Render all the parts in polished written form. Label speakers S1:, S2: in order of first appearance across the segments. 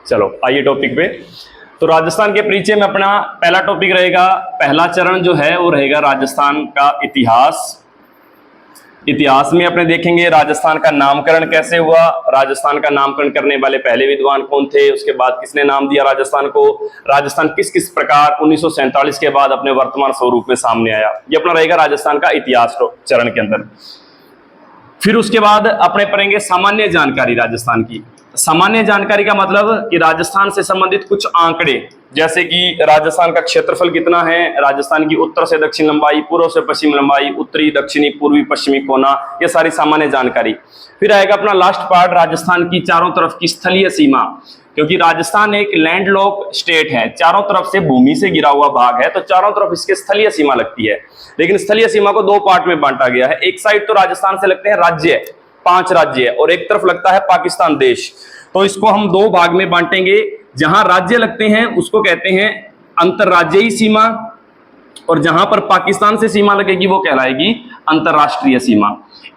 S1: चलो आइए टॉपिक पे। तो राजस्थान के परिचय में अपना पहला टॉपिक रहेगा, पहला चरण जो है वो रहेगा राजस्थान का इतिहास। इतिहास में अपने देखेंगे राजस्थान का नामकरण कैसे हुआ, राजस्थान का नामकरण करने वाले पहले विद्वान कौन थे, उसके बाद किसने नाम दिया राजस्थान को, राजस्थान किस किस प्रकार 1947 के बाद अपने वर्तमान स्वरूप में सामने आया। ये अपना रहेगा राजस्थान का इतिहास चरण के अंदर। फिर उसके बाद अपने पढ़ेंगे सामान्य जानकारी राजस्थान की। सामान्य जानकारी का मतलब कि राजस्थान से संबंधित कुछ आंकड़े, जैसे कि राजस्थान का क्षेत्रफल कितना है, राजस्थान की उत्तर से दक्षिण लंबाई, पूर्व से पश्चिम लंबाई, उत्तरी दक्षिणी पूर्वी पश्चिमी कोना, ये सारी सामान्य जानकारी। फिर आएगा अपना लास्ट पार्ट, राजस्थान की चारों तरफ की स्थलीय सीमा, क्योंकि राजस्थान एक लैंडलॉक स्टेट है, चारों तरफ से भूमि से घिरा हुआ भाग है, तो चारों तरफ इसके स्थलीय सीमा लगती है। लेकिन स्थलीय सीमा को दो पार्ट में बांटा गया है। एक साइड तो राजस्थान से लगते हैं राज्य, 5 राज्य, और एक तरफ लगता है पाकिस्तान देश। तो इसको हम दो भाग में बांटेंगे। जहां राज्य लगते हैं उसको कहते हैं अंतरराज्यीय सीमा, और जहां पर पाकिस्तान से सीमा लगेगी वो कहलाएगी अंतरराष्ट्रीय सीमा।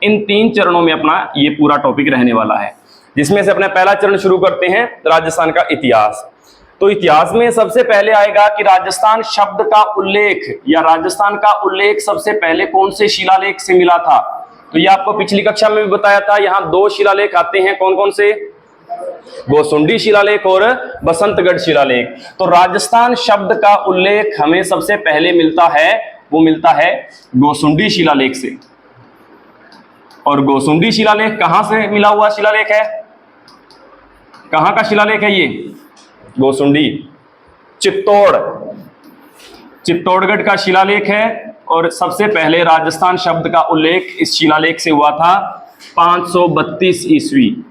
S1: इन 3 चरणों में अपना ये पूरा टॉपिक रहने वाला है, जिसमें से अपना पहला चरण शुरू करते हैं राजस्थान का इतिहास। तो इतिहास में सबसे पहले आएगा कि राजस्थान शब्द का उल्लेख या राजस्थान का उल्लेख सबसे पहले कौन से शिलालेख से मिला था। तो ये आपको पिछली कक्षा में भी बताया था। यहाँ 2 शिलालेख आते हैं, कौन कौन से, गोसुंडी शिलालेख और बसंतगढ़ शिलालेख। तो राजस्थान शब्द का उल्लेख हमें सबसे पहले मिलता है, वो मिलता है गोसुंडी शिलालेख से। और गोसुंडी शिलालेख कहां से मिला हुआ शिलालेख है, कहां का शिलालेख है ये, गोसुंडी, चित्तौड़गढ़ का शिलालेख है। और सबसे पहले राजस्थान शब्द का उल्लेख इस शिलालेख से हुआ था 532 ईस्वी।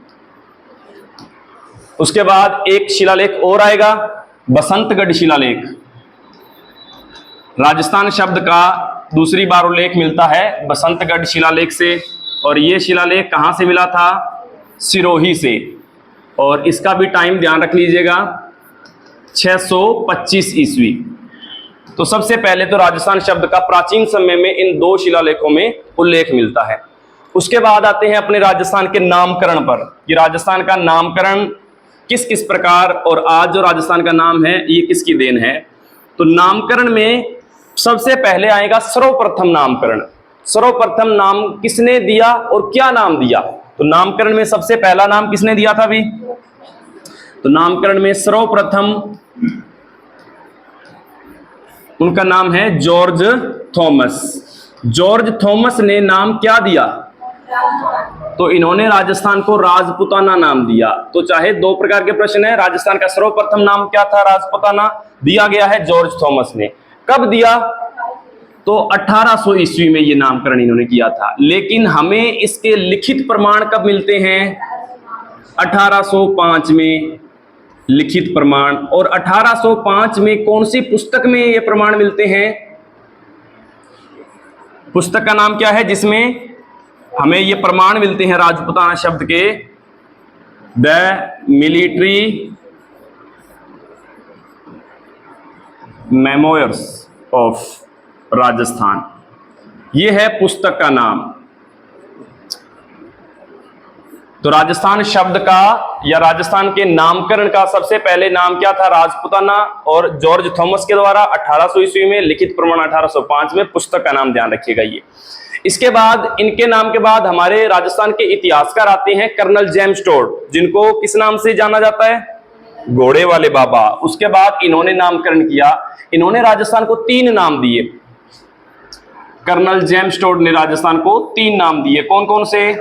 S1: उसके बाद एक शिलालेख और आएगा, बसंतगढ़ शिलालेख। राजस्थान शब्द का दूसरी बार उल्लेख मिलता है बसंतगढ़ शिलालेख से, और यह शिलालेख कहां से मिला था, सिरोही से। और इसका भी टाइम ध्यान रख लीजिएगा, 625 ईस्वी। तो सबसे पहले तो राजस्थान शब्द का प्राचीन समय में इन 2 शिलालेखों में उल्लेख मिलता है। उसके बाद आते हैं अपने राजस्थान के नामकरण पर, कि राजस्थान का नामकरण किस किस प्रकार, और आज जो राजस्थान का नाम है ये किसकी देन है। तो नामकरण में सबसे पहले आएगा सर्वप्रथम नामकरण। सर्वप्रथम नाम किसने दिया और क्या नाम दिया। तो नामकरण में सबसे पहला नाम किसने दिया था अभी, तो नामकरण में सर्वप्रथम उनका नाम है जॉर्ज थॉमस। जॉर्ज थॉमस ने नाम क्या दिया, तो इन्होंने राजस्थान को राजपुताना नाम दिया। तो चाहे 2 प्रकार के प्रश्न है, राजस्थान का सर्वप्रथम नाम क्या था, राजपुताना, दिया गया है जॉर्ज थॉमस ने। कब दिया, तो 1800 ईस्वी में ये नामकरण इन्होंने किया था। लेकिन हमें इसके लिखित प्रमाण कब मिलते हैं, 1805 में लिखित प्रमाण। और 1805 में कौन सी पुस्तक में ये प्रमाण मिलते हैं, पुस्तक का नाम क्या है जिसमें हमें ये प्रमाण मिलते हैं राजपुताना शब्द के, the military memoirs of Rajasthan, ये है पुस्तक का नाम। तो राजस्थान शब्द का या राजस्थान के नामकरण का सबसे पहले नाम क्या था, राजपुताना, और जॉर्ज थॉमस के द्वारा 1800 ईस्वी में, लिखित प्रमाण 1805 में, पुस्तक का नाम ध्यान रखिएगा ये। इसके बाद इनके नाम के बाद हमारे राजस्थान के इतिहासकार आते हैं कर्नल जेम्स टोड, जिनको किस नाम से जाना जाता है, घोड़े वाले बाबा। उसके बाद इन्होंने नामकरण किया, इन्होंने राजस्थान को 3 नाम दिए। कर्नल जेम्स टोड ने राजस्थान को 3 नाम दिए, कौन कौन से,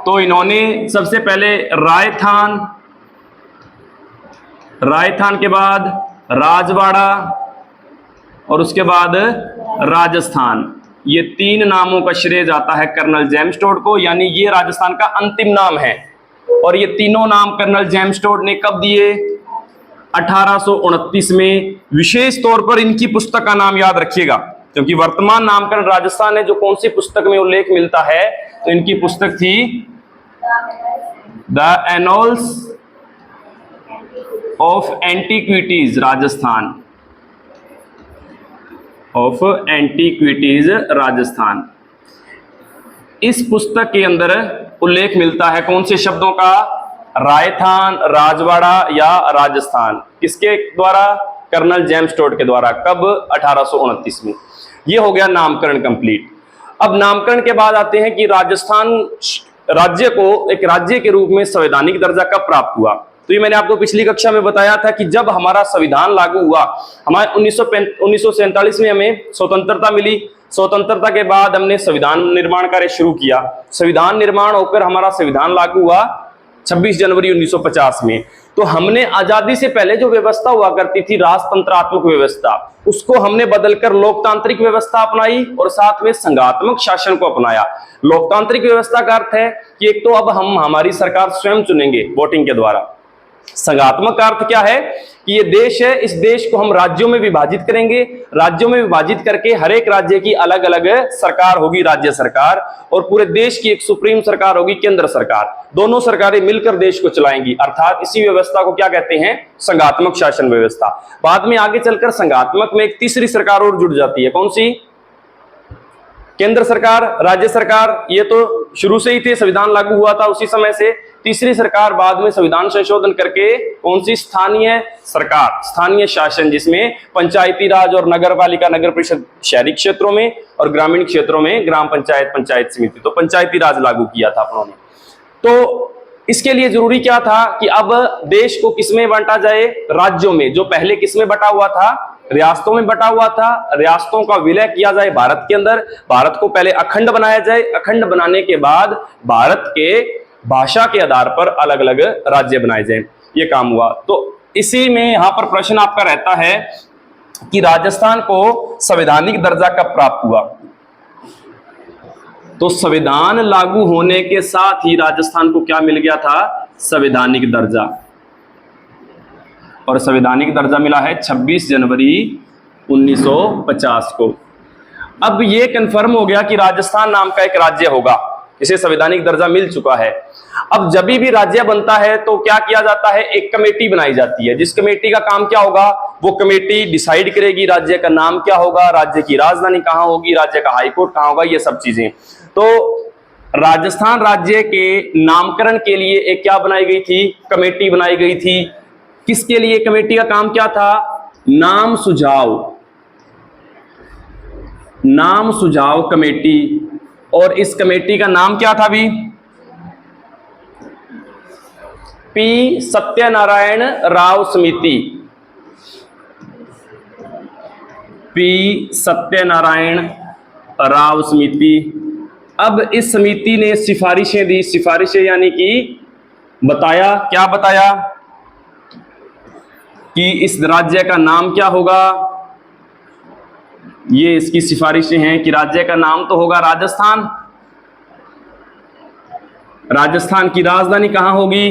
S1: तो इन्होंने सबसे पहले रायथान के बाद राजवाड़ा, और उसके बाद राजस्थान। ये 3 नामों का श्रेय जाता है कर्नल जेम्स टोड को, यानी ये राजस्थान का अंतिम नाम है। और ये तीनों नाम कर्नल जेम्स टोड ने कब दिए, 1829 में। विशेष तौर पर इनकी पुस्तक का नाम याद रखिएगा, क्योंकि वर्तमान नामकरण राजस्थान है, जो कौन सी पुस्तक में उल्लेख मिलता है, तो इनकी पुस्तक थी the annals of antiquities Rajasthan, of antiquities Rajasthan. इस पुस्तक के अंदर उल्लेख मिलता है कौन से शब्दों का, रायथान, राजवाड़ा या राजस्थान, किसके द्वारा? कर्नल जेम्स टोड के द्वारा। कब? 1829 में। ये हो गया नामकरण कंप्लीट। अब नामकरण के बाद आते हैं कि राजस्थान राज्य को एक राज्य के रूप में संवैधानिक दर्जा कब प्राप्त हुआ। तो ये मैंने आपको पिछली कक्षा में बताया था कि जब हमारा संविधान लागू हुआ, हमारे 1947 में हमें स्वतंत्रता मिली। स्वतंत्रता के बाद हमने संविधान निर्माण कार्य शुरू किया। संविधान निर्माण होकर हमारा संविधान लागू हुआ 26 जनवरी 1950 में। तो हमने आजादी से पहले जो व्यवस्था हुआ करती थी राजतंत्रात्मक व्यवस्था, उसको हमने बदलकर लोकतांत्रिक व्यवस्था अपनाई और साथ में संघात्मक शासन को अपनाया। लोकतांत्रिक व्यवस्था का अर्थ है कि एक तो अब हम हमारी सरकार स्वयं चुनेंगे वोटिंग के द्वारा। संघात्मक का अर्थ क्या है कि ये देश है, इस देश को हम राज्यों में विभाजित करेंगे। राज्यों में विभाजित करके हर एक राज्य की अलग अलग सरकार होगी, राज्य सरकार, और पूरे देश की एक सुप्रीम सरकार होगी, केंद्र सरकार। दोनों सरकारें मिलकर देश को चलाएंगी, अर्थात इसी व्यवस्था को क्या कहते हैं? संघात्मक शासन व्यवस्था। बाद में आगे चलकर संघात्मक में एक तीसरी सरकार और जुड़ जाती है। कौन सी? केंद्र सरकार, राज्य सरकार। ये तो शुरू से ही थे, संविधान लागू हुआ था उसी समय से। तीसरी सरकार बाद में संविधान संशोधन करके कौन सी? स्थानीय सरकार, स्थानीय शासन, जिसमें पंचायती राज और नगर पालिका, नगर परिषद शहरी क्षेत्रों में, और ग्रामीण क्षेत्रों में ग्राम पंचायत, पंचायत समिति। तो पंचायती राज लागू किया था अपनों ने। तो इसके लिए जरूरी क्या था कि अब देश को किसमें बांटा जाए? राज्यों में। जो पहले किसमें बटा हुआ था? रियासतों में बटा हुआ था। रियासतों का विलय किया जाए भारत के अंदर। भारत को पहले अखंड बनाया जाए। अखंड बनाने के बाद भारत के भाषा के आधार पर अलग अलग राज्य बनाए जाए। ये काम हुआ। तो इसी में यहां पर प्रश्न आपका रहता है कि राजस्थान को संवैधानिक दर्जा कब प्राप्त हुआ। तो संविधान लागू होने के साथ ही राजस्थान को क्या मिल गया था? संवैधानिक दर्जा। और संवैधानिक दर्जा मिला है 26 जनवरी 1950 को। अब ये कंफर्म हो गया कि राजस्थान नाम का एक राज्य होगा, इसे संवैधानिक दर्जा मिल चुका है। अब जब भी राज्य बनता है तो क्या किया जाता है? एक कमेटी बनाई जाती है, जिस कमेटी का काम क्या होगा? वो कमेटी डिसाइड करेगी राज्य का नाम क्या होगा, राज्य की राजधानी कहां होगी, राज्य का हाईकोर्ट कहां होगा, ये सब चीजें। तो राजस्थान राज्य के नामकरण के लिए एक क्या बनाई गई थी? कमेटी बनाई गई थी। किसके लिए? कमेटी का काम क्या था? नाम सुझाव, नाम सुझाव कमेटी। और इस कमेटी का नाम क्या था भी? पी सत्यनारायण राव समिति। पी सत्यनारायण राव समिति। अब इस समिति ने सिफारिशें दी। सिफारिशें यानी कि बताया, क्या बताया? कि इस राज्य का नाम क्या होगा। ये इसकी सिफारिशें हैं कि राज्य का नाम तो होगा राजस्थान। राजस्थान की राजधानी कहां होगी?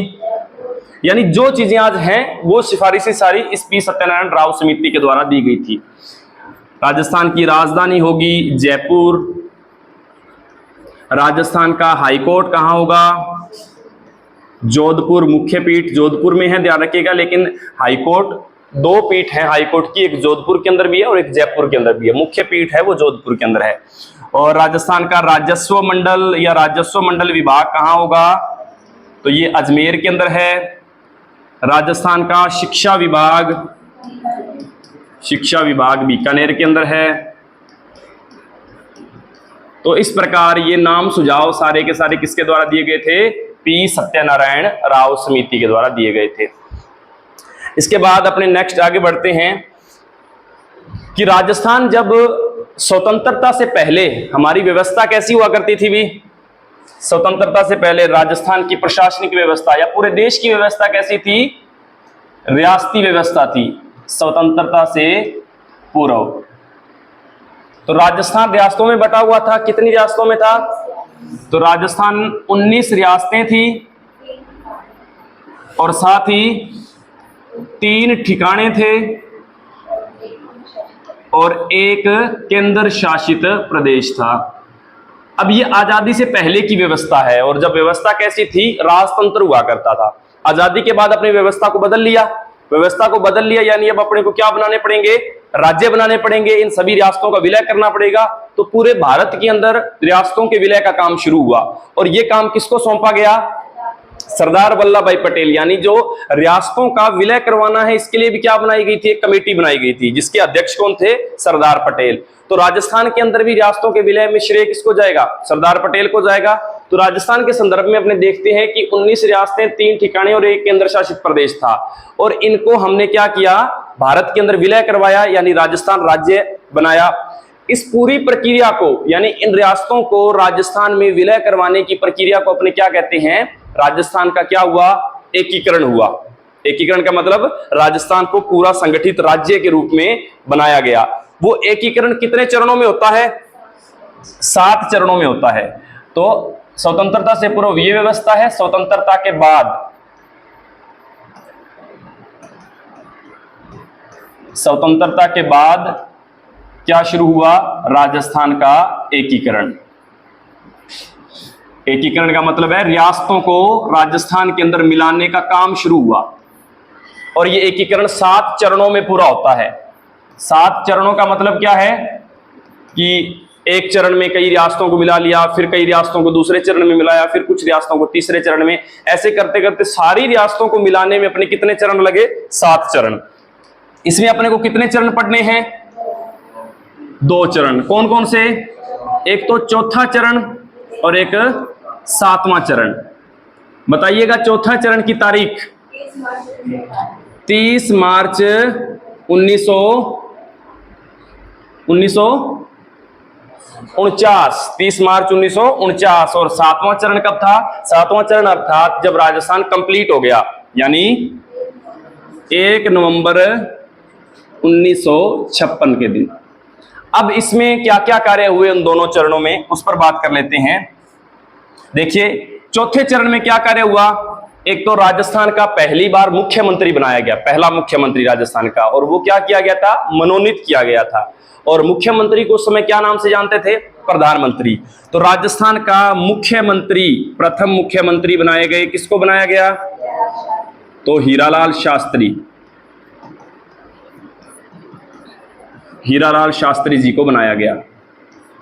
S1: यानी जो चीजें आज हैं वो सिफारिशें सारी इस पी सत्यनारायण राव समिति के द्वारा दी गई थी। राजस्थान की राजधानी होगी जयपुर। राजस्थान का हाईकोर्ट कहां होगा? जोधपुर। मुख्य पीठ जोधपुर में है, ध्यान रखिएगा। लेकिन हाईकोर्ट, दो पीठ है हाईकोर्ट की, एक जोधपुर के अंदर भी है और एक जयपुर के अंदर भी है। मुख्य पीठ है वो जोधपुर के अंदर है। और राजस्थान का राजस्व मंडल या राजस्व मंडल विभाग कहां होगा? तो ये अजमेर के अंदर है। राजस्थान का शिक्षा विभाग, शिक्षा विभाग बीकानेर के अंदर है। तो इस प्रकार ये नाम सुझाव सारे के सारे किसके द्वारा दिए गए थे? पी सत्यनारायण राव समिति के द्वारा दिए गए थे। इसके बाद अपने नेक्स्ट आगे बढ़ते हैं कि राजस्थान जब स्वतंत्रता से पहले हमारी व्यवस्था कैसी हुआ करती थी भी? स्वतंत्रता से पहले राजस्थान की प्रशासनिक व्यवस्था या पूरे देश की व्यवस्था कैसी थी? रियासती व्यवस्था थी स्वतंत्रता से पूर्व। तो राजस्थान रियासतों में बटा हुआ था। कितनी रियासतों में था? तो राजस्थान 19 रियासतें थी और साथ ही 3 ठिकाने थे और एक केंद्र शासित प्रदेश था। अब ये आजादी से पहले की व्यवस्था है और जब व्यवस्था कैसी थी? राजतंत्र हुआ करता था। आजादी के बाद अपनी व्यवस्था को बदल लिया। व्यवस्था को बदल लिया यानी अब अपने को क्या बनाने पड़ेंगे? राज्य बनाने पड़ेंगे। इन सभी रियासतों का विलय करना पड़ेगा। तो पूरे भारत के अंदर रियासतों के विलय का काम शुरू हुआ और यह काम किसको सौंपा गया? सरदार वल्लभ भाई पटेल, यानी जो रियासतों का विलय करवाना है इसके लिए भी क्या बनाई गई थी, एक कमेटी बनाई गई थी जिसके अध्यक्ष कौन थे, सरदार पटेल। तो राजस्थान के अंदर भी रियासतों के विलय में श्रेय किसको जाएगा, सरदार पटेल को जाएगा। तो राजस्थान के संदर्भ में अपने देखते हैं कि 19 रियासतें, 3 ठिकाने और एक केंद्र शासित प्रदेश था, और इनको हमने क्या किया, भारत के अंदर विलय करवाया, यानी राजस्थान राज्य बनाया। इस पूरी प्रक्रिया को, यानी इन रियासतों को राजस्थान में विलय करवाने की प्रक्रिया को अपने क्या कहते हैं, राजस्थान का क्या हुआ, एकीकरण हुआ। एकीकरण का मतलब राजस्थान को पूरा संगठित राज्य के रूप में बनाया गया। वो एकीकरण कितने चरणों में होता है, 7 चरणों में होता है। तो स्वतंत्रता से पूर्व ये व्यवस्था है, स्वतंत्रता के बाद, स्वतंत्रता के बाद क्या शुरू हुआ, राजस्थान का एकीकरण। एकीकरण का मतलब है रियासतों को राजस्थान के अंदर मिलाने का काम शुरू हुआ, और ये एकीकरण 7 चरणों में पूरा होता है। 7 चरणों का मतलब क्या है कि एक चरण में कई रियासतों को मिला लिया, फिर कई रियासतों को दूसरे चरण में मिलाया, फिर कुछ रियासतों को तीसरे चरण में, ऐसे करते करते सारी रियासतों को मिलाने में अपने कितने चरण लगे, 7 चरण। इसमें अपने को कितने चरण पढ़ने हैं, 2 चरण। कौन कौन से, एक तो चौथा चरण और एक 7वां चरण। बताइएगा चौथा चरण की तारीख, 30 मार्च 1949, 30 मार्च 1949। और 7वां चरण कब था, 7वां चरण अर्थात जब राजस्थान कंप्लीट हो गया, यानी 1 नवंबर 1956 के दिन। अब इसमें क्या क्या कार्य हुए उन दोनों चरणों में, उस पर बात कर लेते हैं। देखिए चौथे चरण में क्या कार्य हुआ, एक तो राजस्थान का पहली बार मुख्यमंत्री बनाया गया, पहला मुख्यमंत्री राजस्थान का, और वो क्या किया गया था, मनोनीत किया गया था। और मुख्यमंत्री को उस समय क्या नाम से जानते थे, प्रधानमंत्री। तो राजस्थान का मुख्यमंत्री, प्रथम मुख्यमंत्री बनाए गए, किसको बनाया गया, तो हीरालाल शास्त्री, हीरालाल शास्त्री जी को बनाया गया।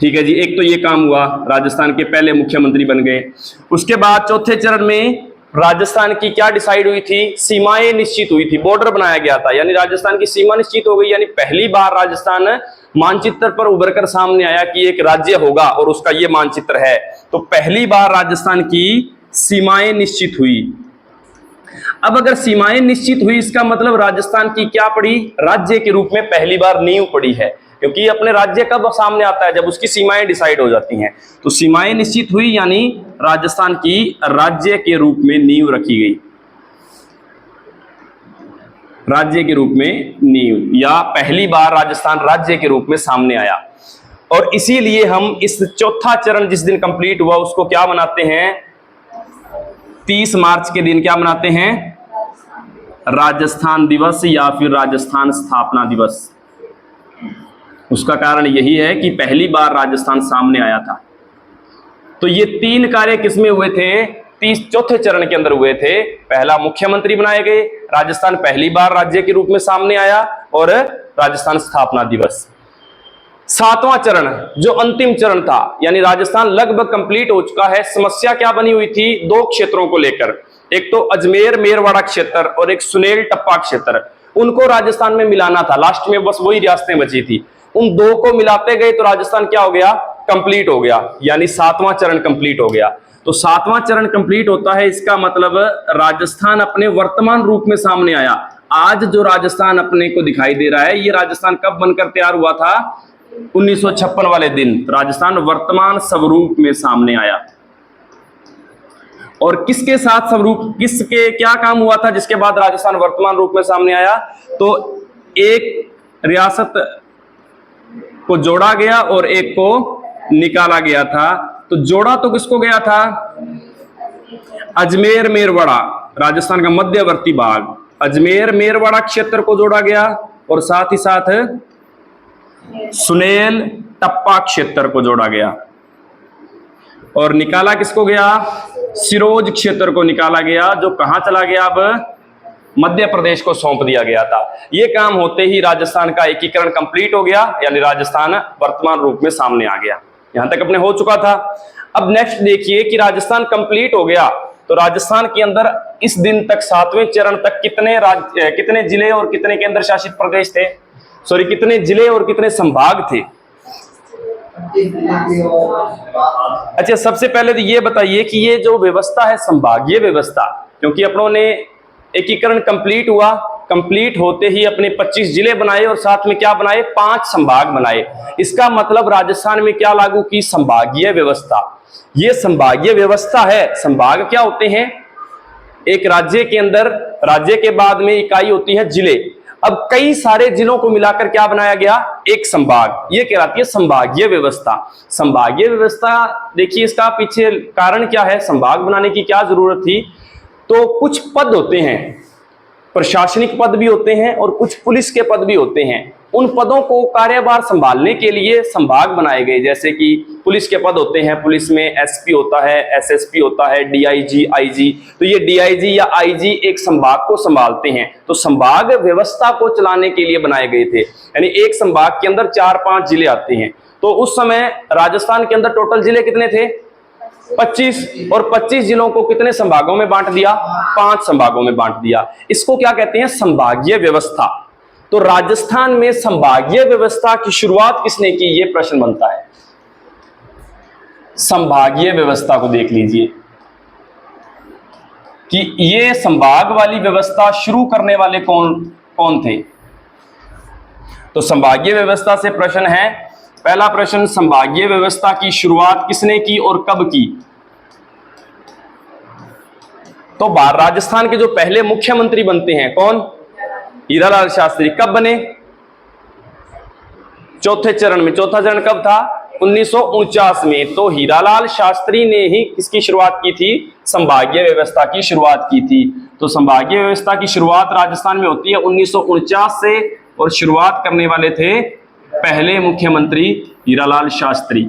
S1: ठीक है जी, एक तो ये काम हुआ, राजस्थान के पहले मुख्यमंत्री बन गए। उसके बाद चौथे चरण में राजस्थान की क्या डिसाइड हुई थी, सीमाएं निश्चित हुई थी, बॉर्डर बनाया गया था, यानी राजस्थान की सीमा निश्चित हो गई। यानी पहली बार राजस्थान मानचित्र पर उभर कर सामने आया कि एक राज्य होगा और उसका ये मानचित्र है। तो पहली बार राजस्थान की सीमाएं निश्चित हुई। अब अगर सीमाएं निश्चित हुई, इसका मतलब राजस्थान की क्या पड़ी, राज्य के रूप में पहली बार नींव पड़ी है, क्योंकि अपने राज्य कब सामने आता है, जब उसकी सीमाएं डिसाइड हो जाती हैं। तो सीमाएं निश्चित हुई, यानी राजस्थान की राज्य के रूप में नींव रखी गई, राज्य के रूप में नींव, या पहली बार राजस्थान राज्य के रूप में सामने आया। और इसीलिए हम इस चौथा चरण जिस दिन कंप्लीट हुआ उसको क्या मनाते हैं, 30 मार्च के दिन क्या मनाते हैं, राजस्थान दिवस या फिर राजस्थान स्थापना दिवस। उसका कारण यही है कि पहली बार राजस्थान सामने आया था। तो ये 3 कार्य किसमें हुए थे, 30 चौथे चरण के अंदर हुए थे। पहला मुख्यमंत्री बनाए गए, राजस्थान पहली बार राज्य के रूप में सामने आया, और राजस्थान स्थापना दिवस। 7वां चरण जो अंतिम चरण था, यानी राजस्थान लगभग कंप्लीट हो चुका है। समस्या क्या बनी हुई थी, 2 क्षेत्रों को लेकर, एक तो अजमेर मेरवाड़ा क्षेत्र और एक सुनेल टप्पा क्षेत्र, उनको राजस्थान में मिलाना था। लास्ट में बस वही रियासतें बची थी, उन 2 को मिलाते गए तो राजस्थान क्या हो गया, कंप्लीट हो गया, यानी 7वां चरण कंप्लीट हो गया। तो 7वां चरण कंप्लीट होता है, इसका मतलब राजस्थान अपने वर्तमान रूप में सामने आया। आज जो राजस्थान अपने को दिखाई दे रहा है, ये राजस्थान कब बनकर तैयार हुआ था, 1956 वाले दिन राजस्थान वर्तमान स्वरूप में सामने आया। और किसके साथ स्वरूप, किसके क्या काम हुआ था जिसके बाद राजस्थान वर्तमान रूप में सामने आया, तो एक रियासत को जोड़ा गया और एक को निकाला गया था। तो जोड़ा तो किसको गया था, अजमेर मेरवाड़ा, राजस्थान का मध्यवर्ती भाग, अजमेर मेरवाड़ा क्षेत्र को जोड़ा गया, और साथ ही साथ सुनेल टप्पा क्षेत्र को जोड़ा गया। और निकाला किसको गया, सिरोज क्षेत्र को निकाला गया, जो कहां चला गया, अब मध्य प्रदेश को सौंप दिया गया था। यह काम होते ही राजस्थान का एकीकरण कंप्लीट हो गया, यानी राजस्थान वर्तमान रूप में सामने आ गया। यहां तक अपने हो चुका था। अब नेक्स्ट देखिए कि राजस्थान कंप्लीट हो गया, तो राजस्थान के अंदर इस दिन तक 7वें चरण तक कितने जिले और कितने केंद्र शासित प्रदेश थे, सॉरी कितने जिले और कितने संभाग थे? अच्छा, सबसे पहले तो ये बताइए कि ये जो व्यवस्था है संभागीय व्यवस्था, क्योंकि अपनों ने एकीकरण कंप्लीट होते ही अपने 25 जिले बनाए और साथ में क्या बनाए, 5 संभाग बनाए। इसका मतलब राजस्थान में क्या लागू की, संभागीय व्यवस्था। ये संभागीय व्यवस्था है। संभाग क्या होते हैं, एक राज्य के अंदर, राज्य के बाद में इकाई होती है जिले। अब कई सारे जिलों को मिलाकर क्या बनाया गया, एक संभाग, ये कहलाती है संभागीय व्यवस्था। संभागीय व्यवस्था देखिए, इसका पीछे कारण क्या है, संभाग बनाने की क्या जरूरत थी? तो कुछ पद होते हैं, प्रशासनिक पद भी होते हैं और कुछ पुलिस के पद भी होते हैं। उन पदों को कार्यभार संभालने के लिए संभाग बनाए गए। जैसे कि पुलिस के पद होते हैं, पुलिस में एसपी होता है, एसएसपी होता है, डीआईजी, आईजी। तो ये डीआईजी या आईजी एक संभाग को संभालते हैं। तो संभाग व्यवस्था को चलाने के लिए बनाए गए थे। यानी एक संभाग के अंदर 4-5 जिले आते हैं। तो उस समय राजस्थान के अंदर टोटल जिले कितने थे, 25, और 25 जिलों को कितने संभागों में बांट दिया, 5 संभागों में बांट दिया। इसको क्या कहते हैं, संभागीय व्यवस्था। तो राजस्थान में संभागीय व्यवस्था की शुरुआत किसने की, ये प्रश्न बनता है। संभागीय व्यवस्था को देख लीजिए कि ये संभाग वाली व्यवस्था शुरू करने वाले कौन थे। तो संभागीय व्यवस्था से प्रश्न है, पहला प्रश्न, संभागीय व्यवस्था की शुरुआत किसने की और कब की? तो राजस्थान के जो पहले मुख्यमंत्री बनते हैं कौन, हीरालाल शास्त्री। कब बने, चौथे चरण में। चौथा चरण कब था, 1949 में। तो हीरालाल शास्त्री ने ही किसकी शुरुआत की थी, संभागीय व्यवस्था की शुरुआत की थी। तो संभागीय व्यवस्था की शुरुआत राजस्थान में होती है 1949 से, और शुरुआत करने वाले थे पहले मुख्यमंत्री हीरालाल शास्त्री।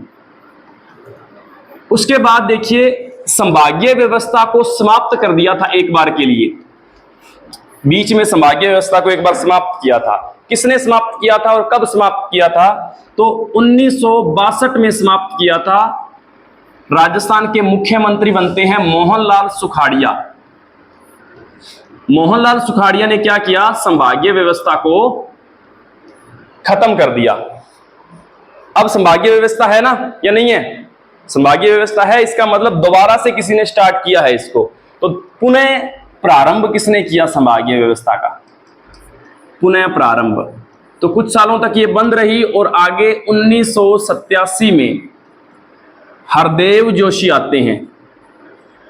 S1: उसके बाद देखिए, संभागीय व्यवस्था को समाप्त कर दिया था एक बार के लिए, बीच में संभागीय व्यवस्था को एक बार समाप्त किया था। किसने समाप्त किया था और कब समाप्त किया था? तो 1962 में समाप्त किया था। राजस्थान के मुख्यमंत्री बनते हैं मोहनलाल सुखाड़िया। मोहनलाल सुखाड़िया ने क्या किया, संभागीय व्यवस्था को खत्म कर दिया। अब संभागीय व्यवस्था है ना या नहीं है, संभागीय व्यवस्था है, इसका मतलब दोबारा से किसी ने स्टार्ट किया है इसको। तो पुनः प्रारंभ किसने किया संभागीय व्यवस्था का, पुनः प्रारंभ। तो कुछ सालों तक ये बंद रही और आगे 1987 में हरदेव जोशी आते हैं।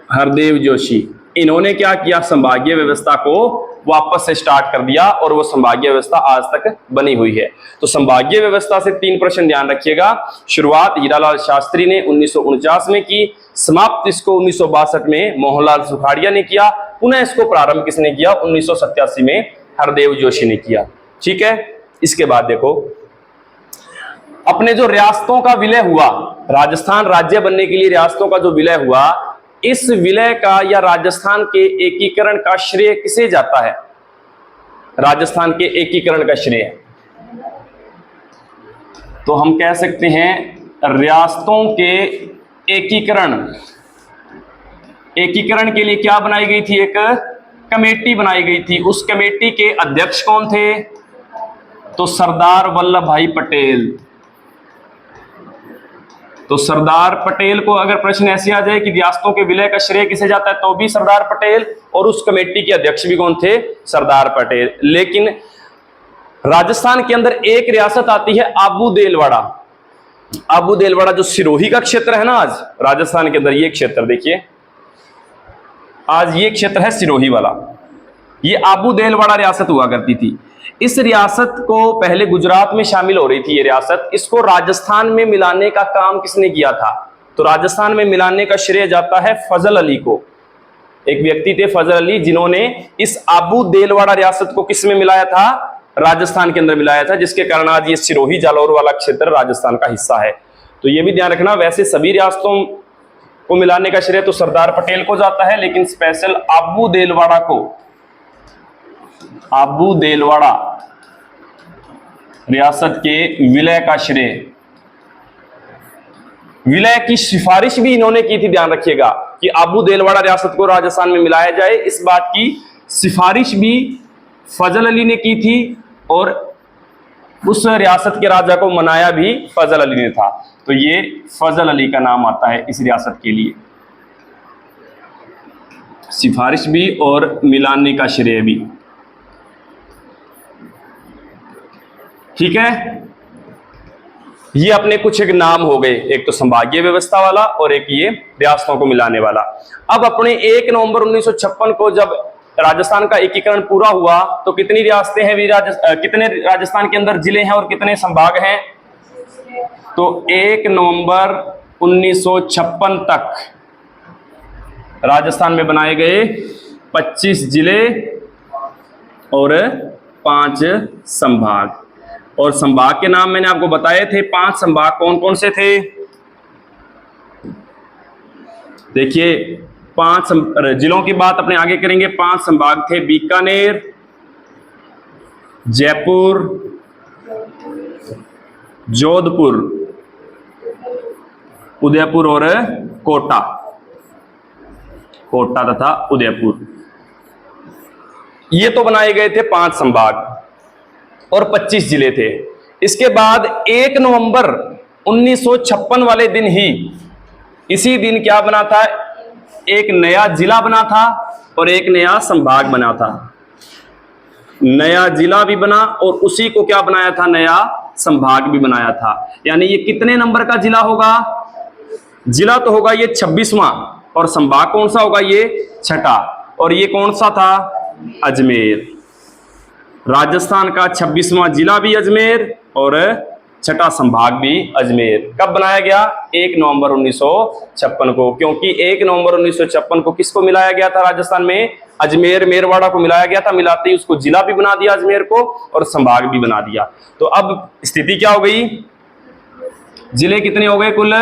S1: हरदेव जोशी, इन्होंने क्या किया, संभागीय व्यवस्था को वापस से स्टार्ट कर दिया और वो संभागीय व्यवस्था आज तक बनी हुई है। तो संभागीय व्यवस्था से 3 प्रश्न ध्यान रखिएगा। शुरुआत हीरालाल शास्त्री ने 1949 में की, समाप्त इसको 1962 में मोहनलाल सुखाड़िया ने किया, पुनः इसको प्रारंभ किसने किया, 1987 में हरदेव जोशी ने किया। ठीक है। इसके बाद देखो, अपने जो रियासतों का विलय हुआ, राजस्थान राज्य बनने के लिए रियासतों का जो विलय हुआ, इस विलय का या राजस्थान के एकीकरण का श्रेय किसे जाता है? राजस्थान के एकीकरण का श्रेय तो हम कह सकते हैं रियासतों के एकीकरण के लिए क्या बनाई गई थी, एक कमेटी बनाई गई थी। उस कमेटी के अध्यक्ष कौन थे? तो सरदार वल्लभ भाई पटेल। तो सरदार पटेल को अगर प्रश्न ऐसे आ जाए कि रियासतों के विलय का श्रेय किसे जाता है, तो भी सरदार पटेल, और उस कमेटी के अध्यक्ष भी कौन थे? सरदार पटेल। लेकिन राजस्थान के अंदर एक रियासत आती है आबू देलवाड़ा। आबू देलवाड़ा जो सिरोही का क्षेत्र है ना आज राजस्थान के अंदर, ये क्षेत्र देखिए, आज ये क्षेत्र है सिरोही वाला, ये आबू देलवाड़ा रियासत हुआ करती थी। इस रियासत को पहले गुजरात में शामिल हो रही थी ये रियासत, इसको राजस्थान में मिलाने का काम किसने किया था? तो राजस्थान में मिलाने का श्रेय जाता है फजल अली को। एक व्यक्ति थे फजल अली, जिन्होंने इस आबू देलवाड़ा रियासत को किस में मिलाया था? राजस्थान के अंदर मिलाया था, जिसके कारण आज ये सिरोही जालौर वाला क्षेत्र राजस्थान का हिस्सा है। तो ये भी ध्यान रखना, वैसे सभी रियासतों को मिलाने का श्रेय तो सरदार पटेल को जाता है, लेकिन स्पेशल आबू देलवाड़ा को, आबू देलवाड़ा रियासत के विलय का श्रेय, विलय की सिफारिश भी इन्होंने की थी, ध्यान रखिएगा। कि आबू देलवाड़ा रियासत को राजस्थान में मिलाया जाए, इस बात की सिफारिश भी फजल अली ने की थी और उस रियासत के राजा को मनाया भी फजल अली ने था। तो ये फजल अली का नाम आता है इस रियासत के लिए, सिफारिश भी और मिलाने का श्रेय भी। ठीक है, ये अपने कुछ एक नाम हो गए, एक तो संभागीय व्यवस्था वाला और एक ये रियासतों को मिलाने वाला। अब अपने 1 नवंबर 1956 को जब राजस्थान का एकीकरण पूरा हुआ तो कितनी रियासतें हैं कितने राजस्थान के अंदर जिले हैं और कितने संभाग हैं? तो 1 नवंबर 1956 तक राजस्थान में बनाए गए 25 जिले और 5 संभाग। और संभाग के नाम मैंने आपको बताए थे, 5 संभाग कौन कौन से थे? देखिए 5 जिलों की बात अपने आगे करेंगे। 5 संभाग थे, बीकानेर, जयपुर, जोधपुर, उदयपुर और कोटा, कोटा तथा उदयपुर। ये तो बनाए गए थे 5 संभाग और 25 जिले थे। इसके बाद 1 नवंबर 1956 वाले दिन ही, इसी दिन क्या बना था? एक नया जिला बना था और एक नया संभाग बना था। नया जिला भी बना और उसी को क्या बनाया था? नया संभाग भी बनाया था। यानी ये कितने नंबर का जिला होगा? जिला तो होगा ये 26वां और संभाग कौन सा होगा? ये 6ठा। और ये कौन सा था? अजमेर। राजस्थान का 26वां जिला भी अजमेर और 6ठा संभाग भी अजमेर। कब बनाया गया? 1 नवंबर 1956 को। क्योंकि 1 नवंबर 1956 को किसको मिलाया गया था राजस्थान में? अजमेर मेरवाड़ा को मिलाया गया था। मिलाते ही उसको जिला भी बना दिया अजमेर को और संभाग भी बना दिया। तो अब स्थिति क्या हो गई? जिले कितने हो गए कुल?